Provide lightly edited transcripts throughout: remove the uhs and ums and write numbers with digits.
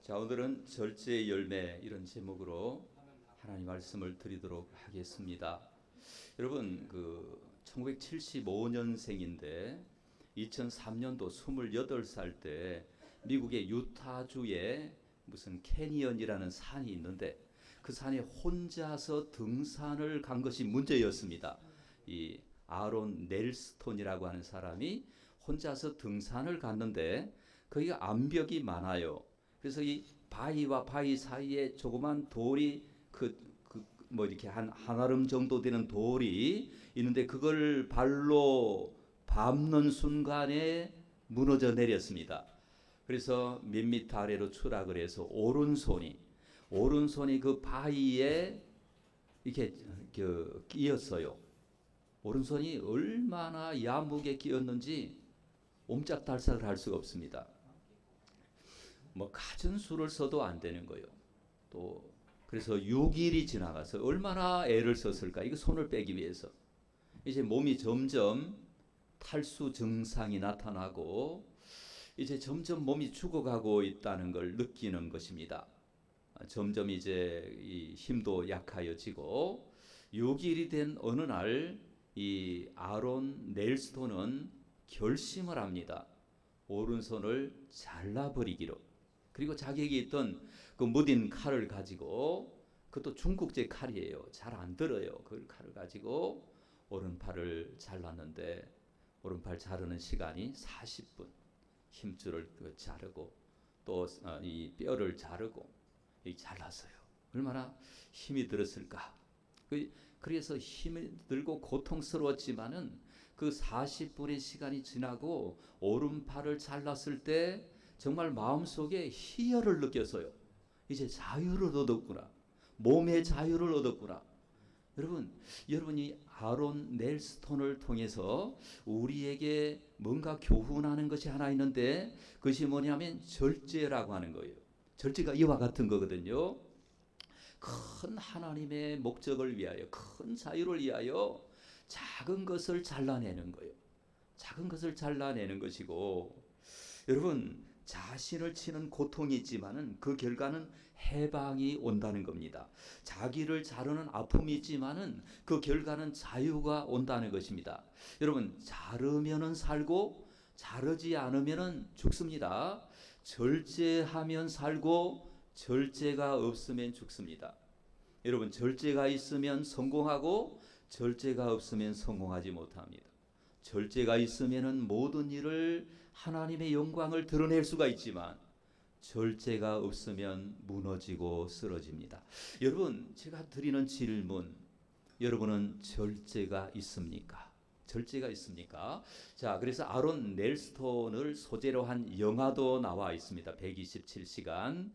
자, 오늘은 절제의 열매 이런 제목으로 하나님 말씀을 드리도록 하겠습니다. 여러분, 1975년생인데 2003년도 28살 때 미국의 유타주에 무슨 캐니언이라는 산이 있는데 그 산에 혼자서 등산을 간 것이 문제였습니다. 이 아론 넬스톤이라고 하는 사람이 혼자서 등산을 갔는데 거기가 암벽이 많아요. 그래서 이 바위와 바위 사이에 조그만 돌이 이렇게 한 알음 정도 되는 돌이 있는데 그걸 발로 밟는 순간에 무너져 내렸습니다. 그래서 몇 미터 아래로 추락을 해서 오른손이 그 바위에 이렇게 끼었어요. 오른손이 얼마나 야무게 끼었는지 옴짝달싹을 할 수가 없습니다. 갖은 수를 써도 안 되는 거예요. 또 그래서 6일이 지나가서 얼마나 애를 썼을까? 이거 손을 빼기 위해서. 이제 몸이 점점 탈수 증상이 나타나고 이제 점점 몸이 죽어가고 있다는 걸 느끼는 것입니다. 점점 이제 이 힘도 약하여지고 6일이 된 어느 날 이 아론 넬스톤은 결심을 합니다. 오른손을 잘라버리기로. 그리고 자기에게 있던 그 무딘 칼을 가지고, 그것도 중국제 칼이에요. 잘 안 들어요. 그 칼을 가지고 오른팔을 잘랐는데 오른팔 자르는 시간이 40분. 힘줄을 자르고 또 이 뼈를 자르고 잘랐어요. 얼마나 힘이 들었을까. 그래서 힘이 들고 고통스러웠지만은 그 40분의 시간이 지나고 오른팔을 잘랐을 때 정말 마음속에 희열을 느꼈어요. 이제 자유를 얻었구나. 몸의 자유를 얻었구나. 여러분이 아론 넬스톤을 통해서 우리에게 뭔가 교훈하는 것이 하나 있는데 그것이 뭐냐면 절제라고 하는 거예요. 절제가 이와 같은 거거든요. 큰 하나님의 목적을 위하여, 큰 자유를 위하여 작은 것을 잘라내는 거예요. 작은 것을 잘라내는 것이고, 여러분, 자신을 치는 고통이 있지만은 그 결과는 해방이 온다는 겁니다. 자기를 자르는 아픔이 있지만은 그 결과는 자유가 온다는 것입니다. 여러분, 자르면은 살고 자르지 않으면은 죽습니다. 절제하면 살고 절제가 없으면 죽습니다. 여러분, 절제가 있으면 성공하고 절제가 없으면 성공하지 못합니다. 절제가 있으면 모든 일을 하나님의 영광을 드러낼 수가 있지만 절제가 없으면 무너지고 쓰러집니다. 여러분, 제가 드리는 질문, 여러분은 절제가 있습니까? 절제가 있습니까? 자, 그래서 아론 넬스톤을 소재로 한 영화도 나와 있습니다. 127시간.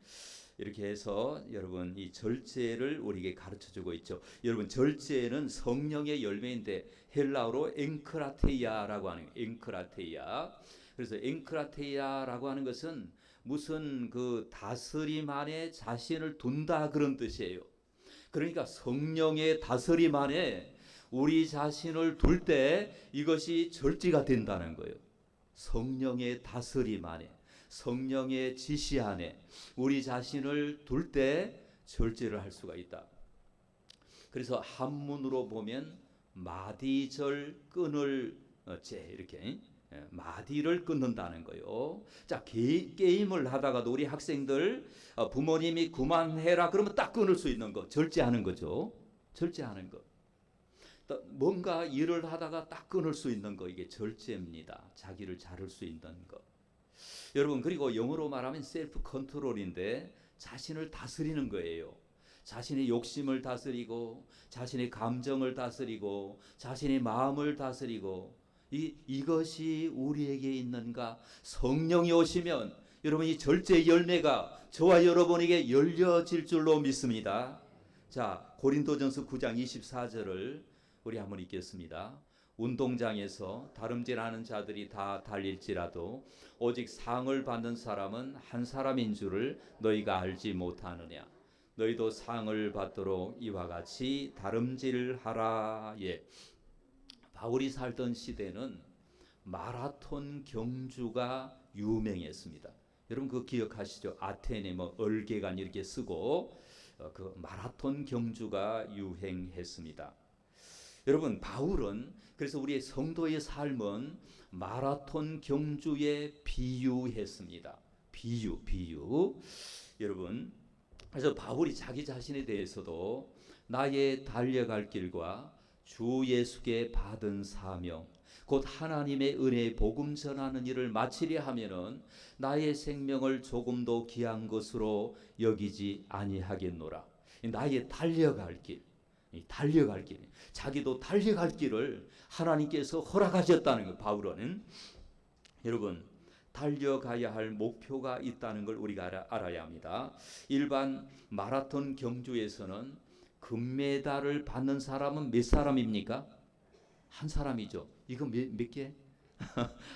이렇게 해서 여러분 이 절제를 우리에게 가르쳐주고 있죠. 여러분, 절제는 성령의 열매인데 헬라어로 엥크라테이아라고 하는 거예요. 엥크라테이아. 그래서 엥크라테이아라고 하는 것은 무슨 다스림 안에 자신을 둔다 그런 뜻이에요. 그러니까 성령의 다스림 안에 우리 자신을 둘 때 이것이 절제가 된다는 거예요. 성령의 다스림 안에, 성령의 지시 안에 우리 자신을 둘 때 절제를 할 수가 있다. 그래서 한문으로 보면 마디절 끊을 제 이렇게 마디를 끊는다는 거예요. 자, 게임을 하다가도 우리 학생들 부모님이 그만해라 그러면 딱 끊을 수 있는 거, 절제하는 거죠. 절제하는 거. 뭔가 일을 하다가 딱 끊을 수 있는 거, 이게 절제입니다. 자기를 자를 수 있는 거. 여러분, 그리고 영어로 말하면 셀프 컨트롤인데 자신을 다스리는 거예요. 자신의 욕심을 다스리고 자신의 감정을 다스리고 자신의 마음을 다스리고 이것이 우리에게 있는가? 성령이 오시면 여러분 이 절제의 열매가 저와 여러분에게 열려질 줄로 믿습니다. 자, 고린도전서 9장 24절을 우리 한번 읽겠습니다. 운동장에서 다름질하는 자들이 다 달릴지라도 오직 상을 받는 사람은 한 사람인 줄을 너희가 알지 못하느냐. 너희도 상을 받도록 이와 같이 다름질하라. 예. 바울이 살던 시대는 마라톤 경주가 유명했습니다. 여러분 그거 기억하시죠? 아테네 뭐 얼개간 이렇게 쓰고 그 마라톤 경주가 유행했습니다. 여러분 바울은 그래서 우리의 성도의 삶은 마라톤 경주에 비유했습니다. 비유. 여러분 그래서 바울이 자기 자신에 대해서도 나의 달려갈 길과 주 예수께 받은 사명 곧 하나님의 은혜의 복음 전하는 일을 마치려 하면은 나의 생명을 조금도 귀한 것으로 여기지 아니하겠노라. 나의 달려갈 길, 자기도 달려갈 길을 하나님께서 허락하셨다는 거. 바울은 여러분 달려가야 할 목표가 있다는 걸 우리가 알아야 합니다. 일반 마라톤 경주에서는 금메달을 받는 사람은 몇 사람입니까? 한 사람이죠. 이거 몇 개?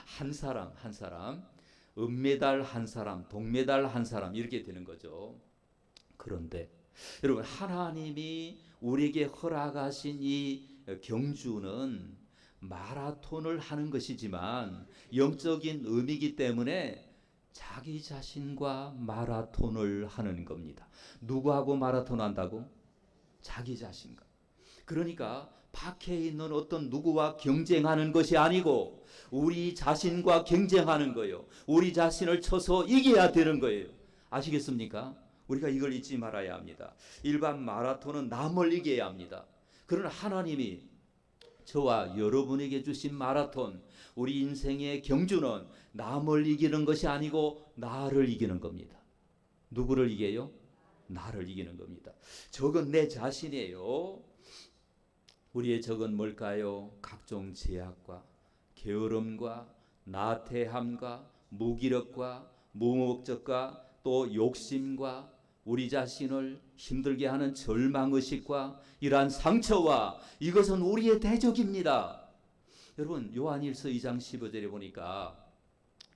한 사람. 은메달 한 사람, 동메달 한 사람 이렇게 되는 거죠. 그런데 여러분 하나님이 우리에게 허락하신 이 경주는 마라톤을 하는 것이지만 영적인 의미이기 때문에 자기 자신과 마라톤을 하는 겁니다. 누구하고 마라톤 한다고? 자기 자신과. 그러니까 밖에 있는 어떤 누구와 경쟁하는 것이 아니고 우리 자신과 경쟁하는 거예요. 우리 자신을 쳐서 이겨야 되는 거예요. 아시겠습니까? 우리가 이걸 잊지 말아야 합니다. 일반 마라톤은 남을 이겨야 합니다. 그러나 하나님이 저와 여러분에게 주신 마라톤, 우리 인생의 경주는 남을 이기는 것이 아니고 나를 이기는 겁니다. 누구를 이겨요? 나를 이기는 겁니다. 적은 내 자신이에요. 우리의 적은 뭘까요? 각종 제약과 게으름과 나태함과 무기력과 무목적과 또 욕심과 우리 자신을 힘들게 하는 절망의식과 이러한 상처와 이것은 우리의 대적입니다. 여러분 요한일서 2장 15절에 보니까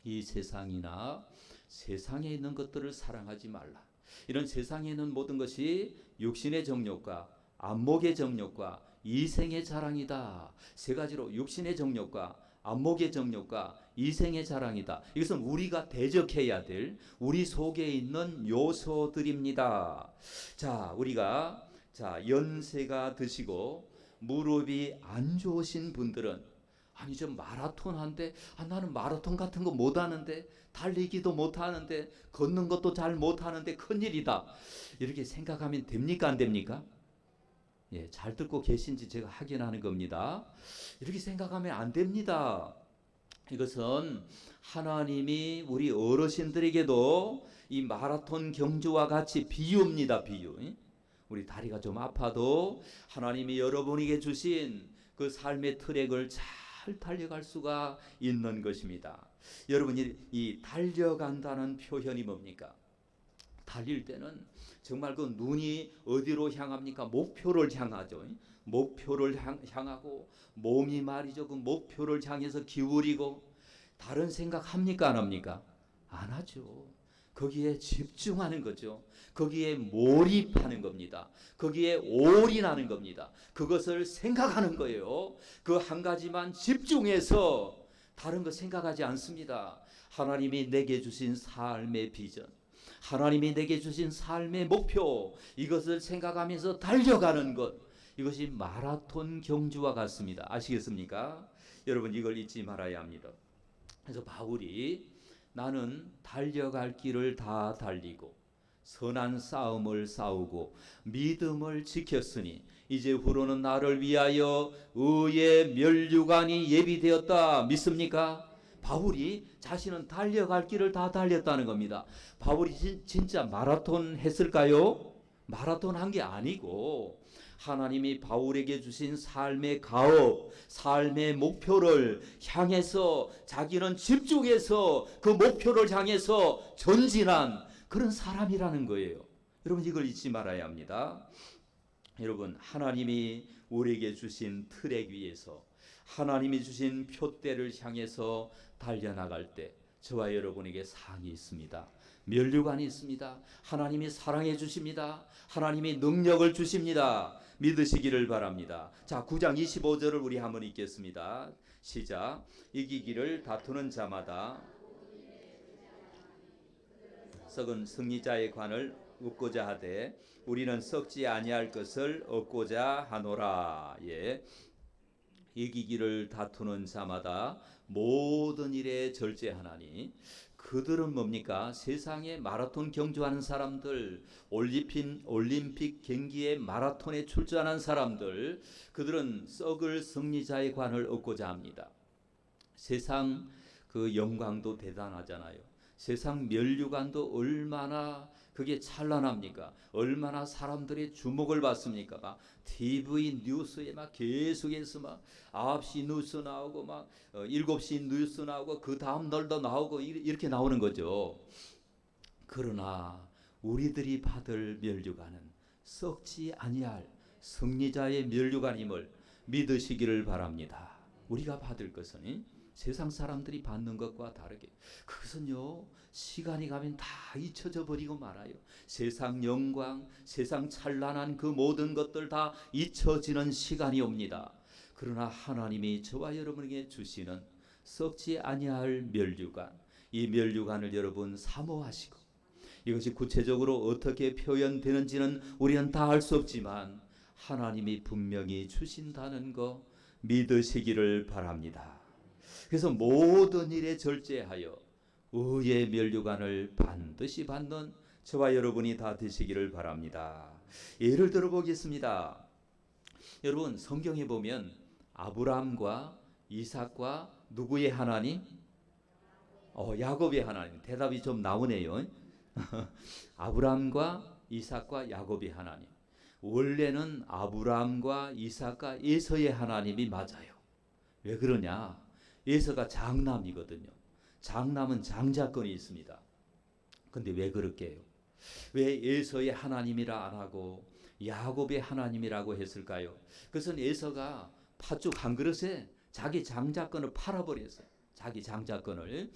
이 세상이나 세상에 있는 것들을 사랑하지 말라. 이런 세상에 있는 모든 것이 육신의 정욕과 안목의 정욕과 이생의 자랑이다. 세 가지로 육신의 정욕과 안목의 정욕과 이생의 자랑이다. 이것은 우리가 대적해야 될 우리 속에 있는 요소들입니다. 자, 우리가 연세가 드시고 무릎이 안 좋으신 분들은 아니 저 마라톤 한데 나는 마라톤 같은 거 못 하는데 달리기도 못 하는데 걷는 것도 잘 못 하는데 큰일이다. 이렇게 생각하면 됩니까 안 됩니까? 예, 잘 듣고 계신지 제가 확인하는 겁니다. 이렇게 생각하면 안 됩니다. 이것은 하나님이 우리 어르신들에게도 이 마라톤 경주와 같이 비유입니다. 비유. 우리 다리가 좀 아파도 하나님이 여러분에게 주신 그 삶의 트랙을 잘 달려갈 수가 있는 것입니다. 여러분이 이 달려간다는 표현이 뭡니까? 달릴 때는 정말 그 눈이 어디로 향합니까? 목표를 향하죠. 목표를 향하고 몸이 말이죠. 그 목표를 향해서 기울이고 다른 생각 합니까? 안 합니까? 안 하죠. 거기에 집중하는 거죠. 거기에 몰입하는 겁니다. 거기에 올인하는 겁니다. 그것을 생각하는 거예요. 그 한 가지만 집중해서 다른 거 생각하지 않습니다. 하나님이 내게 주신 삶의 비전, 하나님이 내게 주신 삶의 목표, 이것을 생각하면서 달려가는 것, 이것이 마라톤 경주와 같습니다. 아시겠습니까? 여러분 이걸 잊지 말아야 합니다. 그래서 바울이 나는 달려갈 길을 다 달리고 선한 싸움을 싸우고 믿음을 지켰으니 이제 후로는 나를 위하여 의의 면류관이 예비되었다. 믿습니까? 바울이 자신은 달려갈 길을 다 달렸다는 겁니다. 바울이 진짜 마라톤 했을까요? 마라톤 한 게 아니고 하나님이 바울에게 주신 삶의 가업, 삶의 목표를 향해서 자기는 집중해서 그 목표를 향해서 전진한 그런 사람이라는 거예요. 여러분 이걸 잊지 말아야 합니다. 여러분 하나님이 우리에게 주신 트랙 위에서 하나님이 주신 표대를 향해서 달려나갈 때 저와 여러분에게 상이 있습니다. 면류관이 있습니다. 하나님이 사랑해 주십니다. 하나님이 능력을 주십니다. 믿으시기를 바랍니다. 자, 9장 25절을 우리 한번 읽겠습니다. 시작. 이기기를 다투는 자마다 썩은 승리자의 관을 얻고자 하되 우리는 썩지 아니할 것을 얻고자 하노라. 예. 이기기를 다투는 자마다 모든 일에 절제하나니 그들은 뭡니까? 세상에 마라톤 경주하는 사람들, 올림픽 경기에 마라톤에 출전한 사람들, 그들은 썩을 승리자의 관을 얻고자 합니다. 세상 그 영광도 대단하잖아요. 세상 면류관도 얼마나 그게 찬란합니까? 얼마나 사람들의 주목을 받습니까? TV 뉴스에 막 계속해서 막 9시 뉴스 나오고 막 7시 뉴스 나오고 그 다음 날도 나오고 이렇게 나오는 거죠. 그러나 우리들이 받을 면류관은 썩지 아니할 승리자의 면류관임을 믿으시기를 바랍니다. 우리가 받을 것은 세상 사람들이 받는 것과 다르게 그것은요 시간이 가면 다 잊혀져 버리고 말아요. 세상 영광, 세상 찬란한 그 모든 것들 다 잊혀지는 시간이 옵니다. 그러나 하나님이 저와 여러분에게 주시는 썩지 아니할 면류관, 이 면류관을 여러분 사모하시고 이것이 구체적으로 어떻게 표현되는지는 우리는 다 알 수 없지만 하나님이 분명히 주신다는 거 믿으시기를 바랍니다. 그래서 모든 일에 절제하여 의의 면류관을 반드시 받는 저와 여러분이 다 되시기를 바랍니다. 예를 들어 보겠습니다. 여러분 성경에 보면 아브라함과 이삭과 누구의 하나님? 야곱의 하나님. 대답이 좀 나오네요. 아브라함과 이삭과 야곱의 하나님. 원래는 아브라함과 이삭과 에서의 하나님이 맞아요. 왜 그러냐? 에서가 장남이거든요. 장남은 장자권이 있습니다. 근데 왜 그렇게 해요? 왜 에서의 하나님이라 안 하고 야곱의 하나님이라고 했을까요? 그것은 에서가 팥죽 한 그릇에 자기 장자권을 팔아버렸어요. 자기 장자권을.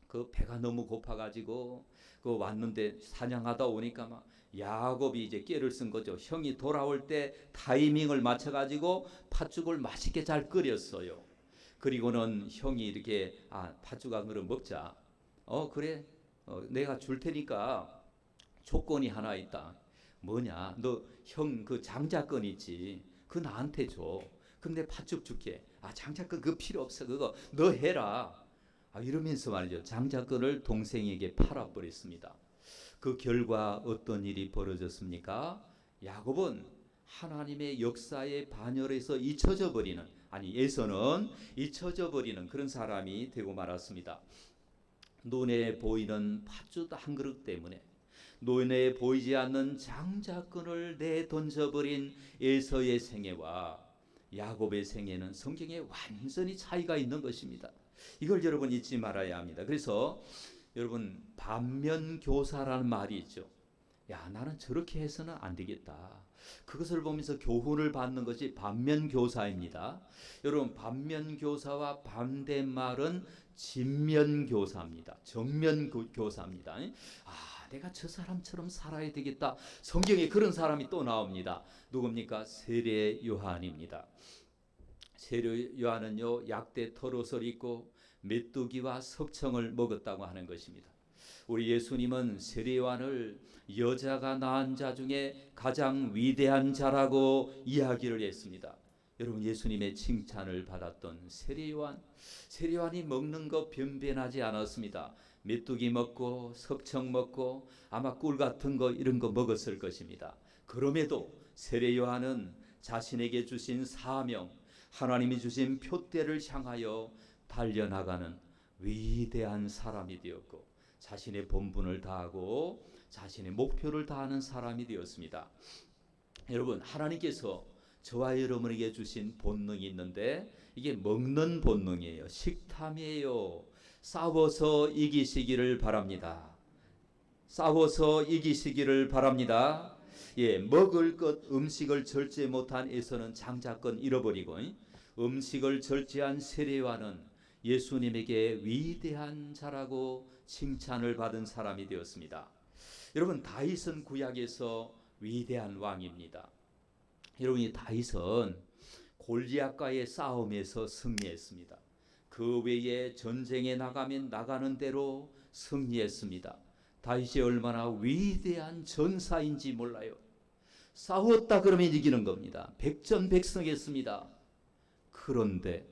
그 배가 너무 고파가지고 그 왔는데 사냥하다 오니까 막 야곱이 이제 깨를 쓴 거죠. 형이 돌아올 때 타이밍을 맞춰가지고 팥죽을 맛있게 잘 끓였어요. 그리고는 형이 이렇게 팥죽 한 그릇 먹자. 그래. 내가 줄 테니까 조건이 하나 있다. 뭐냐? 너 형 그 장자권 있지? 그거 나한테 줘. 근데 팥죽 줄게. 장자권 그거 필요 없어. 그거 너 해라. 이러면서 말이죠. 장자권을 동생에게 팔아버렸습니다. 그 결과 어떤 일이 벌어졌습니까? 야곱은 하나님의 역사에 반열해서 잊혀져 버리는, 에서는 잊혀져 버리는 그런 사람이 되고 말았습니다. 눈에 보이는 팥죽 한 그릇 때문에 눈에 보이지 않는 장자권을 내던져버린 에서의 생애와 야곱의 생애는 성경에 완전히 차이가 있는 것입니다. 이걸 여러분 잊지 말아야 합니다. 그래서 여러분 반면교사라는 말이 있죠. 나는 저렇게 해서는 안 되겠다. 그것을 보면서 교훈을 받는 것이 반면교사입니다. 여러분 반면교사와 반대말은 진면교사입니다. 정면교사입니다. 내가 저 사람처럼 살아야 되겠다. 성경에 그런 사람이 또 나옵니다. 누굽니까? 세례 요한입니다. 세례 요한은요 약대 털옷을 입고 메뚜기와 석청을 먹었다고 하는 것입니다. 우리 예수님은 세례 요한을 여자가 낳은 자 중에 가장 위대한 자라고 이야기를 했습니다. 여러분 예수님의 칭찬을 받았던 세례 요한이 먹는 거 변변하지 않았습니다. 메뚜기 먹고 석청 먹고 아마 꿀 같은 거 이런 거 먹었을 것입니다. 그럼에도 세례 요한은 자신에게 주신 사명, 하나님이 주신 표대를 향하여 달려나가는 위대한 사람이 되었고 자신의 본분을 다하고 자신의 목표를 다하는 사람이 되었습니다. 여러분 하나님께서 저와 여러분에게 주신 본능이 있는데 이게 먹는 본능이에요. 식탐이에요. 싸워서 이기시기를 바랍니다. 싸워서 이기시기를 바랍니다. 먹을 것 음식을 절제 못한 에서는 장자권 잃어버리고 음식을 절제한 세례 요한은 예수님에게 위대한 자라고 칭찬을 받은 사람이 되었습니다. 여러분 다윗은 구약에서 위대한 왕입니다. 여러분 이 다윗은 골리앗과의 싸움에서 승리했습니다. 그 외에 전쟁에 나가면 나가는 대로 승리했습니다. 다윗이 얼마나 위대한 전사인지 몰라요. 싸웠다 그러면 이기는 겁니다. 백전백승했습니다. 그런데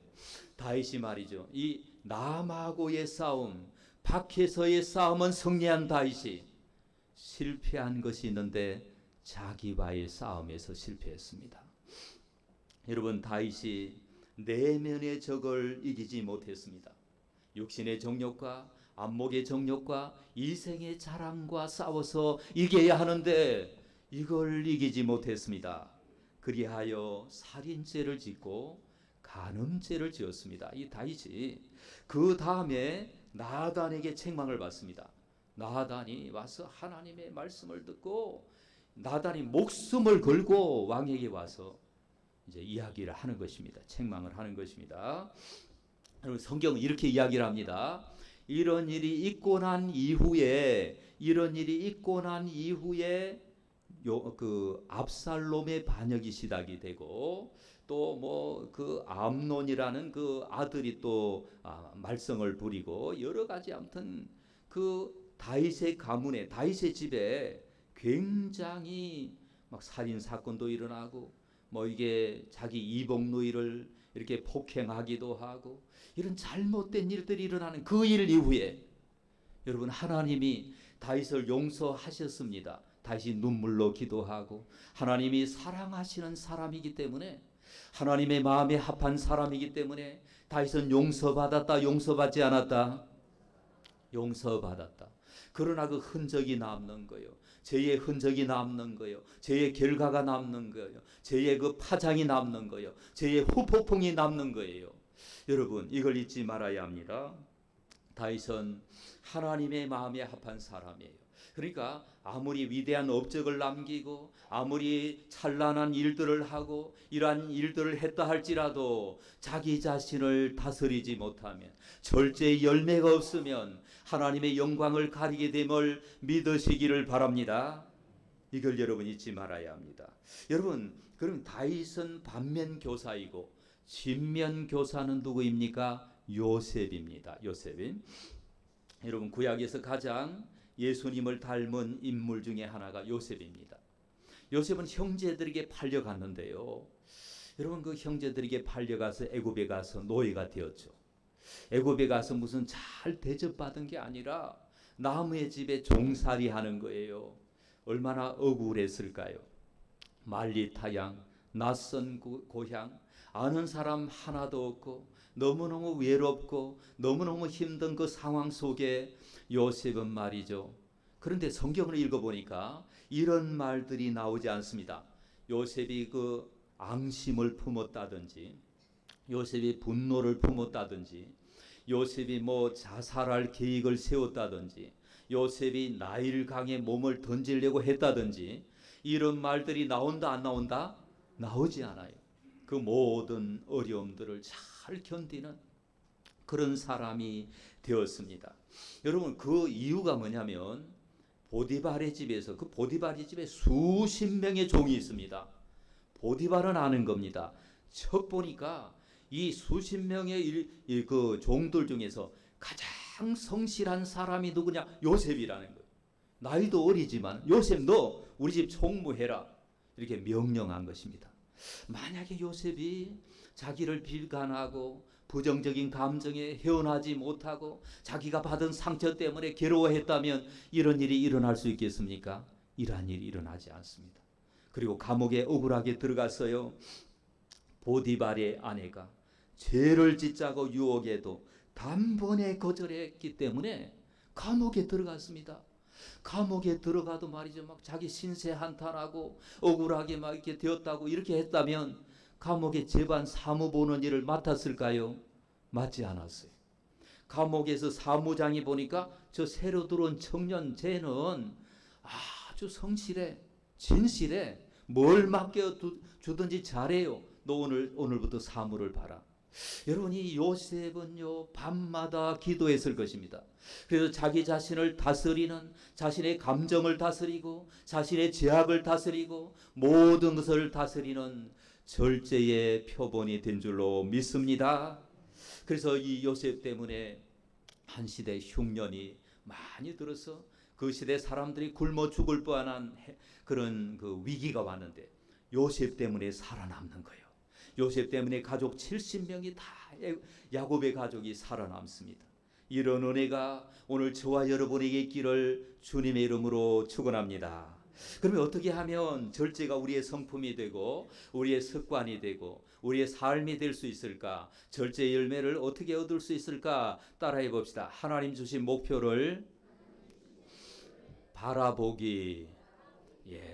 다윗이 말이죠, 이 남하고의 싸움, 밖에서의 싸움은 승리한 다윗이 실패한 것이 있는데 자기와의 싸움에서 실패했습니다. 여러분, 다윗이 내면의 적을 이기지 못했습니다. 육신의 정욕과 안목의 정욕과 이생의 자랑과 싸워서 이겨야 하는데 이걸 이기지 못했습니다. 그리하여 살인죄를 짓고 간음죄를 지었습니다. 이 다윗이 그 다음에 나단에게 책망을 받습니다. 나단이 와서 하나님의 말씀을 듣고 나단이 목숨을 걸고 왕에게 와서 이제 이야기를 하는 것입니다. 책망을 하는 것입니다. 여러분, 성경은 이렇게 이야기를 합니다. 이런 일이 있고 난 이후에 그 압살롬의 반역이 시작이 되고 또 뭐 그 암논이라는 그 아들이 또 말썽을 부리고 여러 가지 아무튼 그 다윗의 가문에 다윗의 집에 굉장히 막 살인 사건도 일어나고 뭐 이게 자기 이복 누이를 이렇게 폭행하기도 하고 이런 잘못된 일들이 일어나는 그 일 이후에 여러분, 하나님이 다윗을 용서하셨습니다. 다윗이 눈물로 기도하고 하나님이 사랑하시는 사람이기 때문에 하나님의 마음에 합한 사람이기 때문에 다윗은 용서받았다, 용서받지 않았다? 용서받았다. 그러나 그 흔적이 남는 거예요. 죄의 흔적이 남는 거예요. 죄의 결과가 남는 거예요. 죄의 그 파장이 남는 거예요. 죄의 후폭풍이 남는 거예요. 여러분, 이걸 잊지 말아야 합니다. 다윗은 하나님의 마음에 합한 사람이에요. 그러니까 아무리 위대한 업적을 남기고 아무리 찬란한 일들을 하고 이러한 일들을 했다 할지라도 자기 자신을 다스리지 못하면, 절제의 열매가 없으면 하나님의 영광을 가리게 됨을 믿으시기를 바랍니다. 이걸 여러분 잊지 말아야 합니다. 여러분, 그럼 다윗은 반면교사이고 진면교사는 누구입니까? 요셉입니다. 요셉이. 여러분, 구약에서 가장 예수님을 닮은 인물 중에 하나가 요셉입니다. 요셉은 형제들에게 팔려갔는데요. 여러분, 그 형제들에게 팔려가서 애굽에 가서 노예가 되었죠. 애굽에 가서 무슨 잘 대접받은 게 아니라 나무의 집에 종살이 하는 거예요. 얼마나 억울했을까요? 만리타양, 낯선 고향, 아는 사람 하나도 없고 너무너무 외롭고 너무너무 힘든 그 상황 속에 요셉은 말이죠. 그런데 성경을 읽어보니까 이런 말들이 나오지 않습니다. 요셉이 그 앙심을 품었다든지, 요셉이 분노를 품었다든지, 요셉이 뭐 자살할 계획을 세웠다든지, 요셉이 나일강에 몸을 던지려고 했다든지, 이런 말들이 나온다 안 나온다? 나오지 않아요. 그 모든 어려움들을 잘 견디는 그런 사람이 되었습니다. 여러분, 그 이유가 뭐냐면 보디발의 집에서, 그 보디발의 집에 수십 명의 종이 있습니다. 보디발은 아는 겁니다. 척 보니까 이 수십 명의 그 종들 중에서 가장 성실한 사람이 누구냐? 요셉이라는 거예요. 나이도 어리지만 요셉, 너 우리 집 총무해라, 이렇게 명령한 것입니다. 만약에 요셉이 자기를 비관하고 부정적인 감정에 헤어나지 못하고 자기가 받은 상처 때문에 괴로워했다면 이런 일이 일어날 수 있겠습니까? 이러한 일이 일어나지 않습니다. 그리고 감옥에 억울하게 들어갔어요. 보디발의 아내가 죄를 짓자고 유혹해도 단번에 거절했기 때문에 감옥에 들어갔습니다. 감옥에 들어가도 말이죠, 막 자기 신세 한탄하고 억울하게 막 이렇게 되었다고 이렇게 했다면 감옥에 재반 사무 보는 일을 맡았을까요? 맡지 않았어요. 감옥에서 사무장이 보니까 저 새로 들어온 청년, 쟤는 아주 성실해, 진실해, 뭘 맡겨 주든지 잘해요. 너 오늘부터 사무를 봐라. 여러분, 이 요셉은요 밤마다 기도했을 것입니다. 그래서 자기 자신을 다스리는, 자신의 감정을 다스리고 자신의 죄악을 다스리고 모든 것을 다스리는 절제의 표본이 된 줄로 믿습니다. 그래서 이 요셉 때문에 한 시대 흉년이 많이 들어서 그 시대 사람들이 굶어 죽을 뻔한 그런 그 위기가 왔는데 요셉 때문에 살아남는 거예요. 요셉 때문에 가족 70명이 다 야곱의 가족이 살아남습니다. 이런 은혜가 오늘 저와 여러분에게 있기를 주님의 이름으로 축원합니다. 그러면 어떻게 하면 절제가 우리의 성품이 되고 우리의 습관이 되고 우리의 삶이 될 수 있을까? 절제의 열매를 어떻게 얻을 수 있을까? 따라해 봅시다. 하나님 주신 목표를 바라보기.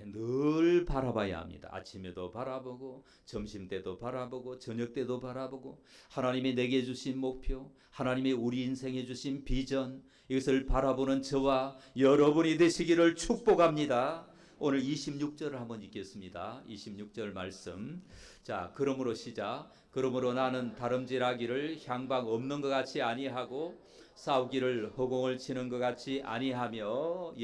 늘 바라봐야 합니다. 아침에도 바라보고 점심 때도 바라보고 저녁 때도 바라보고 하나님이 내게 주신 목표, 하나님이 우리 인생에 주신 비전, 이것을 바라보는 저와 여러분이 되시기를 축복합니다. 오늘 26절을 한번 읽겠습니다. 26절 말씀. 자, 그러므로 시작. 그러므로 나는 다름질하기를 향방 없는 것 같이 아니하고 싸우기를 허공을 치는 것 같이 아니하며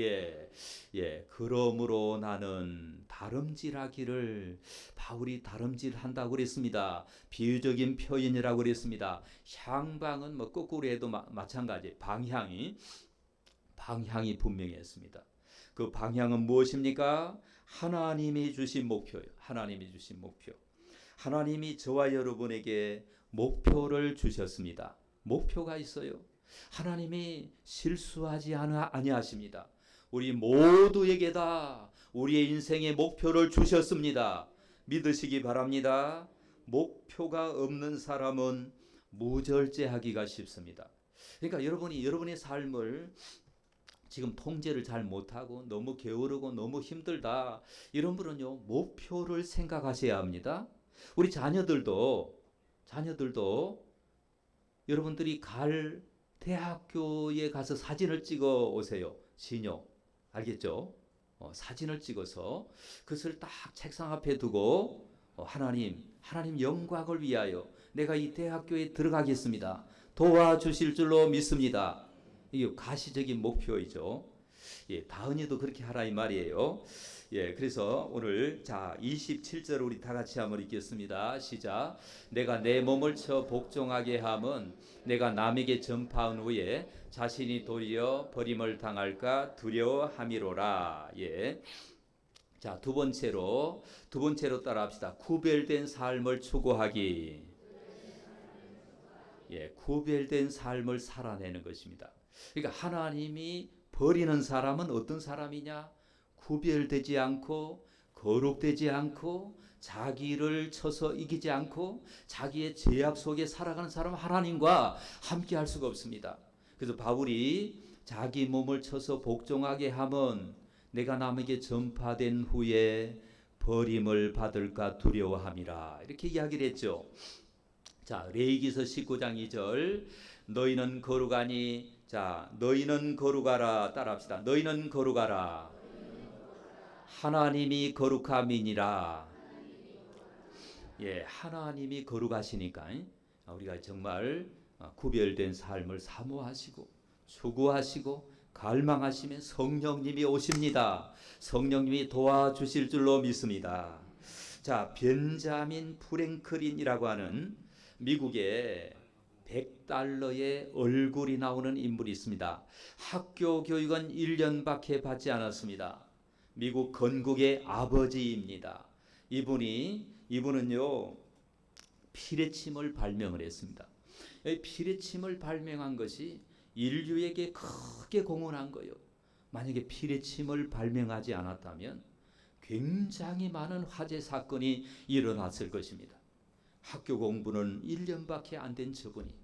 그러므로 나는 다름질하기를, 바울이 다름질한다고 그랬습니다. 비유적인 표현이라고 그랬습니다. 향방은 뭐 거꾸로 해도 마찬가지. 방향이 분명했습니다. 그 방향은 무엇입니까? 하나님이 주신 목표예요. 하나님이 주신 목표. 하나님이 저와 여러분에게 목표를 주셨습니다. 목표가 있어요. 하나님이 실수하지 아니하십니다. 우리 모두에게 다 우리의 인생의 목표를 주셨습니다. 믿으시기 바랍니다. 목표가 없는 사람은 무절제하기가 쉽습니다. 그러니까 여러분의 삶을 지금 통제를 잘 못하고 너무 게으르고 너무 힘들다, 이런 분은요, 목표를 생각하셔야 합니다. 우리 자녀들도 여러분들이 갈 대학교에 가서 사진을 찍어 오세요. 신용 알겠죠? 사진을 찍어서 그것을 딱 책상 앞에 두고 하나님 영광을 위하여 내가 이 대학교에 들어가겠습니다. 도와주실 줄로 믿습니다. 이게 가시적인 목표이죠. 다은이도 그렇게 하라 이 말이에요. 그래서 오늘 27절 우리 다 같이 한번 읽겠습니다. 시작. 내가 내 몸을 쳐 복종하게 함은 내가 남에게 전파한 후에 자신이 도리어 버림을 당할까 두려워함이로라. 자, 두 번째로 따라합시다. 구별된 삶을 추구하기. 구별된 삶을 살아내는 것입니다. 그러니까 하나님이 버리는 사람은 어떤 사람이냐? 구별되지 않고 거룩되지 않고 자기를 쳐서 이기지 않고 자기의 죄악 속에 살아가는 사람은 하나님과 함께 할 수가 없습니다. 그래서 바울이 자기 몸을 쳐서 복종하게 함은 내가 남에게 전파된 후에 버림을 받을까 두려워함이라, 이렇게 이야기를 했죠. 자, 레위기서 19장 2절. 너희는 거룩하니, 너희는 거룩하라. 따라합시다. 너희는 거룩하라. 하나님이 거룩함이니라. 하나님이 거룩하시니까 우리가 정말 구별된 삶을 사모하시고 추구하시고 갈망하시면 성령님이 오십니다. 성령님이 도와주실 줄로 믿습니다. 자, 벤자민 프랭클린이라고 하는 미국의 $100의 얼굴이 나오는 인물이 있습니다. 학교 교육은 1년밖에 받지 않았습니다. 미국 건국의 아버지입니다. 이분은요, 피레침을 발명을 했습니다. 피레침을 발명한 것이 인류에게 크게 공헌한 거예요. 만약에 피레침을 발명하지 않았다면 굉장히 많은 화재 사건이 일어났을 것입니다. 학교 공부는 1년밖에 안 된 저분이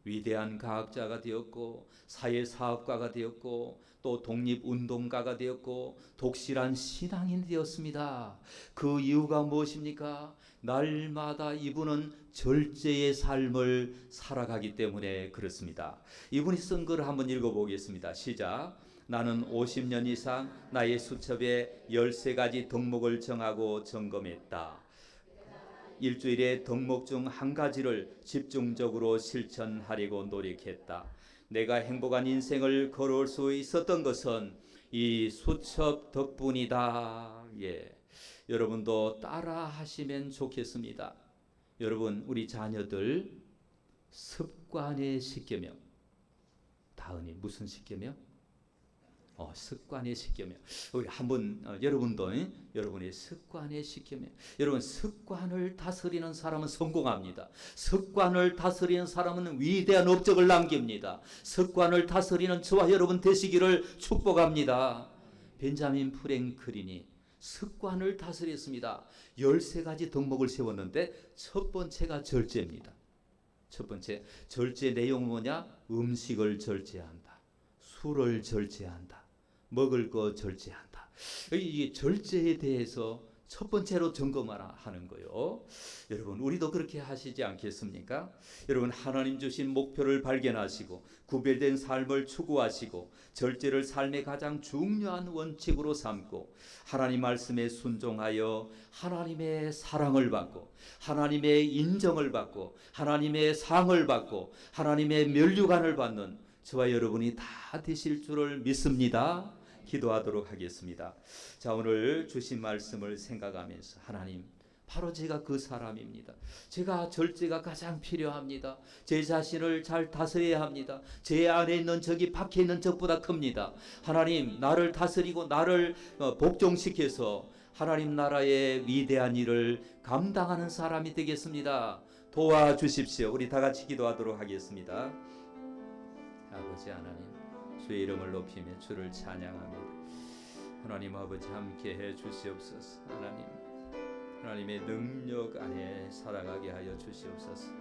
위대한 과학자가 되었고 사회사업가가 되었고 또 독립운동가가 되었고 독실한 신앙인이 되었습니다. 그 이유가 무엇입니까? 날마다 이분은 절제의 삶을 살아가기 때문에 그렇습니다. 이분이 쓴 글을 한번 읽어보겠습니다. 시작. 나는 50년 이상 나의 수첩에 13가지 덕목을 정하고 점검했다. 일주일에 덕목 중 한 가지를 집중적으로 실천하려고 노력했다. 내가 행복한 인생을 걸어올 수 있었던 것은 이 수첩 덕분이다. 여러분도 따라 하시면 좋겠습니다. 여러분, 우리 자녀들 습관의 10계명. 다은이 무슨 10계명? 습관에 시키며 우리 한번 여러분도 여러분의 습관에 시키며 여러분 습관을 다스리는 사람은 성공합니다. 습관을 다스리는 사람은 위대한 업적을 남깁니다. 습관을 다스리는 저와 여러분 되시기를 축복합니다. 벤자민 프랭클린이 습관을 다스렸습니다. 13가지 덕목을 세웠는데 첫 번째가 절제입니다. 첫 번째 절제 내용은 뭐냐? 음식을 절제한다. 술을 절제한다. 먹을 거 절제한다. 이 절제에 대해서 첫 번째로 점검하는 거요. 여러분 우리도 그렇게 하시지 않겠습니까? 여러분 하나님 주신 목표를 발견하시고 구별된 삶을 추구하시고 절제를 삶의 가장 중요한 원칙으로 삼고 하나님 말씀에 순종하여 하나님의 사랑을 받고 하나님의 인정을 받고 하나님의 상을 받고 하나님의 면류관을 받는 저와 여러분이 다 되실 줄을 믿습니다. 기도하도록 하겠습니다. 자, 오늘 주신 말씀을 생각하면서 하나님, 바로 제가 그 사람입니다. 제가 절제가 가장 필요합니다. 제 자신을 잘 다스려야 합니다. 제 안에 있는 적이 밖에 있는 적보다 큽니다. 하나님, 나를 다스리고 나를 복종시켜서 하나님 나라의 위대한 일을 감당하는 사람이 되겠습니다. 도와주십시오. 우리 다 같이 기도하도록 하겠습니다. 아버지 하나님, 주의 이름을 높이며 주를 찬양합니다. 하나님 아버지 함께 해 주시옵소서. 하나님의 능력 안에 살아가게 하여 주시옵소서.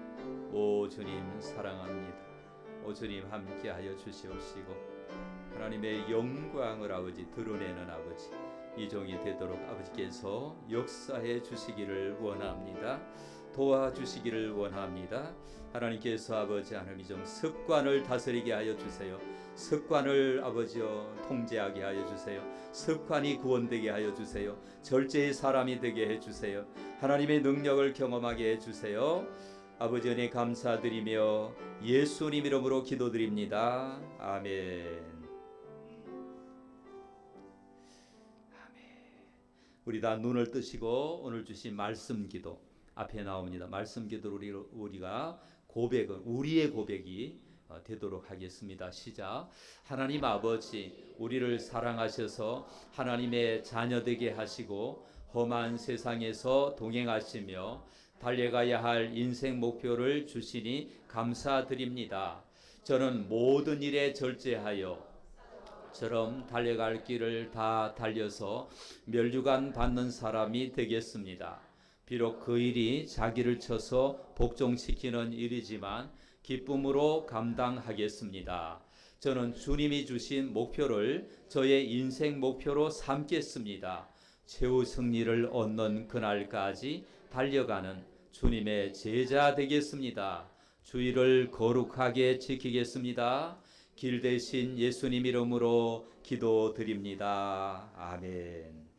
오 주님 사랑합니다. 오 주님 함께 하여 주시옵시고 하나님의 영광을 아버지 드러내는 아버지 이 종이 되도록 아버지께서 역사해 주시기를 원합니다. 도와주시기를 원합니다. 하나님께서 아버지 하나님 이 종 습관을 다스리게 하여 주세요. 습관을 아버지여 통제하게 하여 주세요. 습관이 구원되게 하여 주세요. 절제의 사람이 되게 해주세요. 하나님의 능력을 경험하게 해주세요. 아버지 은혜 감사드리며 예수님 이름으로 기도드립니다. 아멘. 우리 다 눈을 뜨시고 오늘 주신 말씀 기도 앞에 나옵니다. 말씀 기도를 우리가 우리의 고백이 되도록 하겠습니다. 시작. 하나님 아버지, 우리를 사랑하셔서 하나님의 자녀 되게 하시고 험한 세상에서 동행하시며 달려가야 할 인생 목표를 주시니 감사드립니다. 저는 모든 일에 절제하여 처럼 달려갈 길을 다 달려서 면류관 받는 사람이 되겠습니다. 비록 그 일이 자기를 쳐서 복종시키는 일이지만 기쁨으로 감당하겠습니다. 저는 주님이 주신 목표를 저의 인생 목표로 삼겠습니다. 최후 승리를 얻는 그날까지 달려가는 주님의 제자 되겠습니다. 주의를 거룩하게 지키겠습니다. 길 대신 예수님 이름으로 기도드립니다. 아멘.